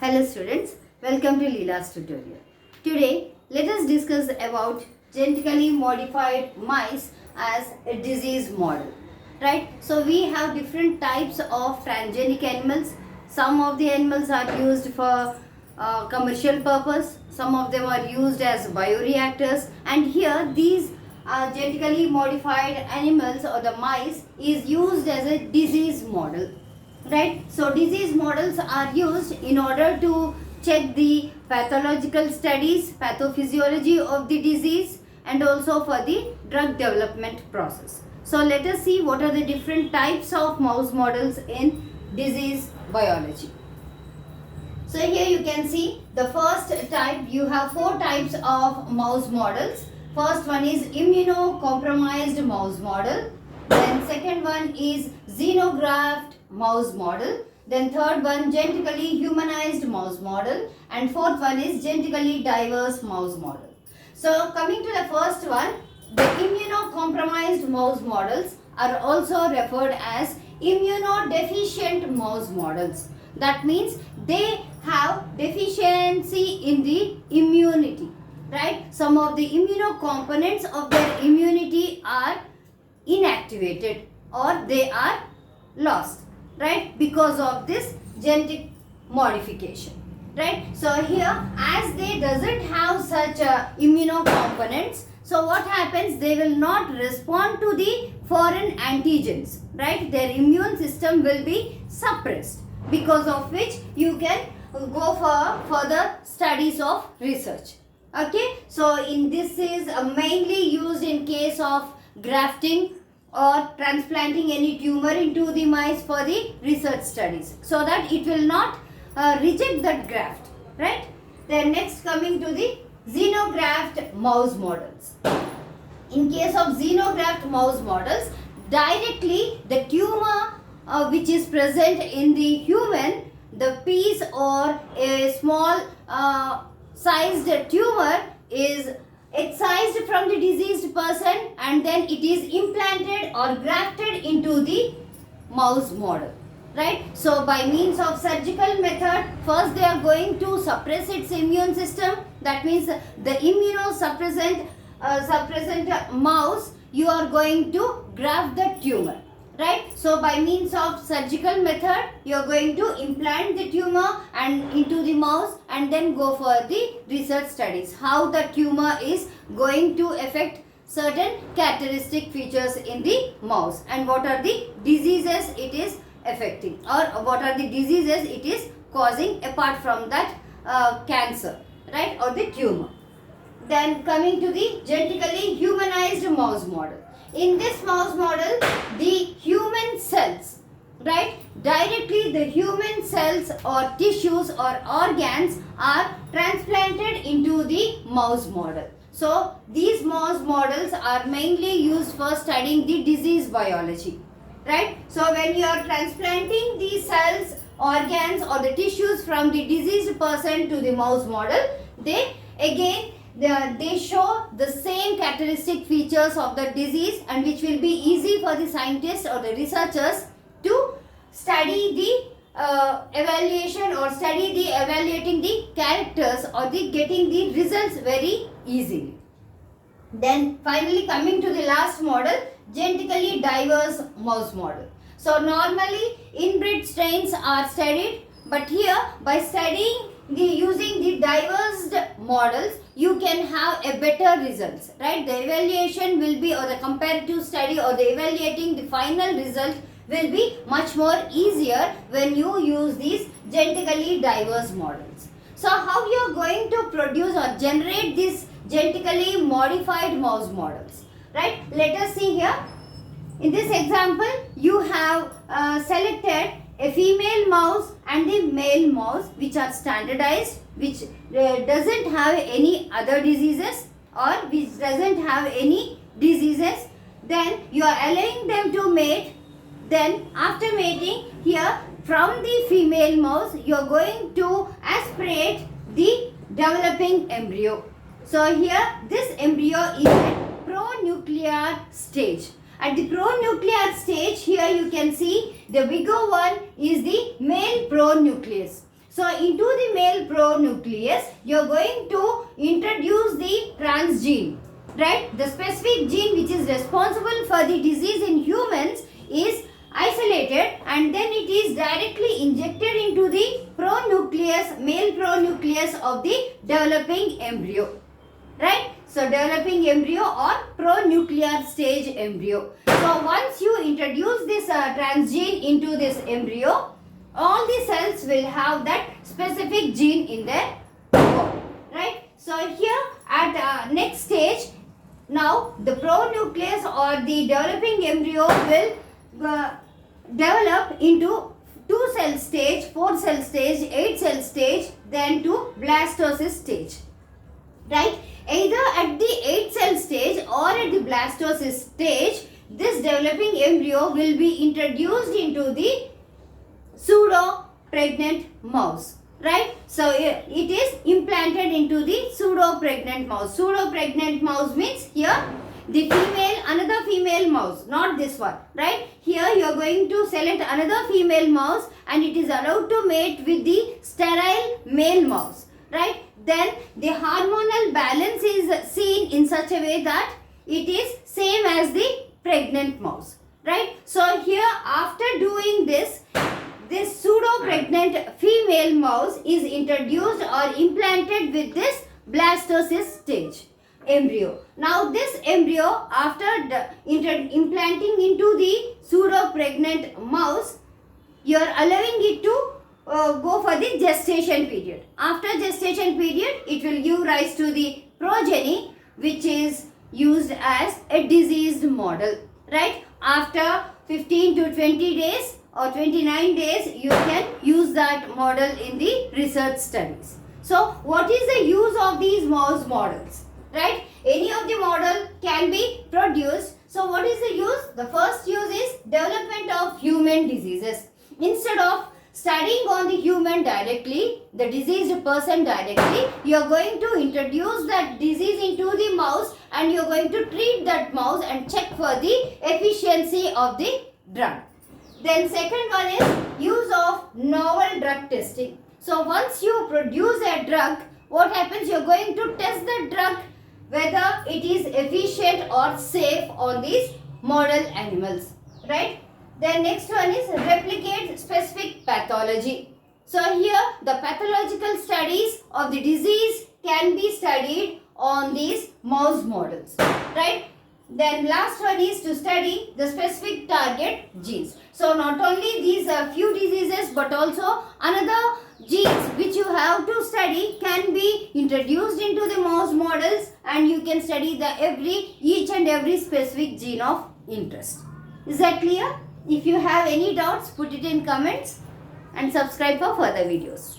Hello students, welcome to Leela's tutorial. Today, let us discuss about genetically modified mice as a disease model. Right? So we have different types of transgenic animals. Some of the animals are used for commercial purpose. Some of them are used as bioreactors. And here these genetically modified animals or the mice is used as a disease model. Right, so disease models are used in order to check the pathological studies, pathophysiology of the disease, and also for the drug development process. So let us see what are the different types of mouse models in disease biology. So here you can see the first type. You have four types of mouse models. First one is immunocompromised mouse model. Then second one is xenograft mouse model. Then third one genetically humanized mouse model. And fourth one is genetically diverse mouse model. So coming to the first one, the immunocompromised mouse models are also referred as immunodeficient mouse models. That means they have deficiency in the immunity. Right? Some of the immunocomponents of their immunity are inactivated or they are lost, right, because of this genetic modification. Right, so here as they doesn't have such immunocomponents, so what happens, they will not respond to the foreign antigens. Right, their immune system will be suppressed, because of which you can go for further studies of research. Okay, so in this is mainly used in case of grafting or transplanting any tumor into the mice for the research studies, so that it will not reject that graft. Right, then next coming to the xenograft mouse models. In case of xenograft mouse models, directly the tumor which is present in the human, the piece or a small sized tumor is excised from the diseased person and then it is implanted or grafted into the mouse model. Right, so by means of surgical method, first they are going to suppress its immune system. That means the immunosuppressant mouse, you are going to graft the tumor. Right, so by means of surgical method, you are going to implant the tumor and into the mouse and then go for the research studies, how the tumor is going to affect certain characteristic features in the mouse and what are the diseases it is affecting or what are the diseases it is causing apart from that cancer, right, or the tumor. Then coming to the genetically humanized mouse model. In this mouse model, the human cells, right, directly the human cells or tissues or organs are transplanted into the mouse model. So these mouse models are mainly used for studying the disease biology. Right, so when you are transplanting the cells, organs or the tissues from the diseased person to the mouse model, they again they show the same characteristic features of the disease, and which will be easy for the scientists or the researchers to study the evaluation or study the evaluating the characters or the getting the results very easily. Then finally coming to the last model, genetically diverse mouse model. So normally inbred strains are studied, but here by studying using the diverse models, you can have a better results. Right, the evaluation will be, or the comparative study or the evaluating the final result will be much more easier when you use these genetically diverse models. So how you are going to produce or generate these genetically modified mouse models? Right, let us see here. In this example, you have selected a female mouse and a male mouse which are standardized, which doesn't have any other diseases or which doesn't have any diseases. Then you are allowing them to mate. Then after mating, here from the female mouse, you are going to aspirate the developing embryo. So here this embryo is at pronuclear stage. At the pronuclear stage, here you can see the bigger one is the male pronucleus. So So into the male pronucleus, you are going to introduce the transgene, right? The specific gene which is responsible for the disease in humans is isolated and then it is directly injected into the pronucleus, male pronucleus of the developing embryo, right? So developing embryo or pronuclear stage embryo. So once you introduce this transgene into this embryo, all the cells will have that specific gene in their body, right? So here at next stage, now the pronucleus or the developing embryo will develop into 2 cell stage, 4 cell stage, 8 cell stage, then to blastocyst stage, right? Either at the 8 cell stage or at the blastocyst stage, this developing embryo will be introduced into the pseudo pregnant mouse, right? So it is implanted into the pseudo pregnant mouse. Pseudo pregnant mouse means here the female, another female mouse, not this one, right? Here you are going to select another female mouse and it is allowed to mate with the sterile male mouse, right? Then the hormonal balance is seen in such a way that it is same as the pregnant mouse, right? So here after doing this pseudo pregnant female mouse is introduced or implanted with this blastocyst stage embryo. Now this embryo after implanting into the pseudo pregnant mouse, you are allowing it to go for the gestation period. After gestation period, it will give rise to the progeny which is used as a diseased model, right? After 15 to 20 days or 29 days, you can use that model in the research studies. So what is the use of these mouse models, right? Any of the model can be produced. So what is the use? The first use is development of human diseases. Instead of studying on the human directly, the diseased person directly, you are going to introduce that disease into the mouse and you are going to treat that mouse and check for the efficiency of the drug. Then second one is use of novel drug testing. So once you produce a drug, what happens? You are going to test the drug whether it is efficient or safe on these model animals, right? Then next one is replicate specific pathology. So here the pathological studies of the disease can be studied on these mouse models, right? Then last one is to study the specific target genes. So not only these few diseases but also another genes which you have to study can be introduced into the mouse models and you can study each and every specific gene of interest. Is that clear? If you have any doubts, put it in comments and subscribe for further videos.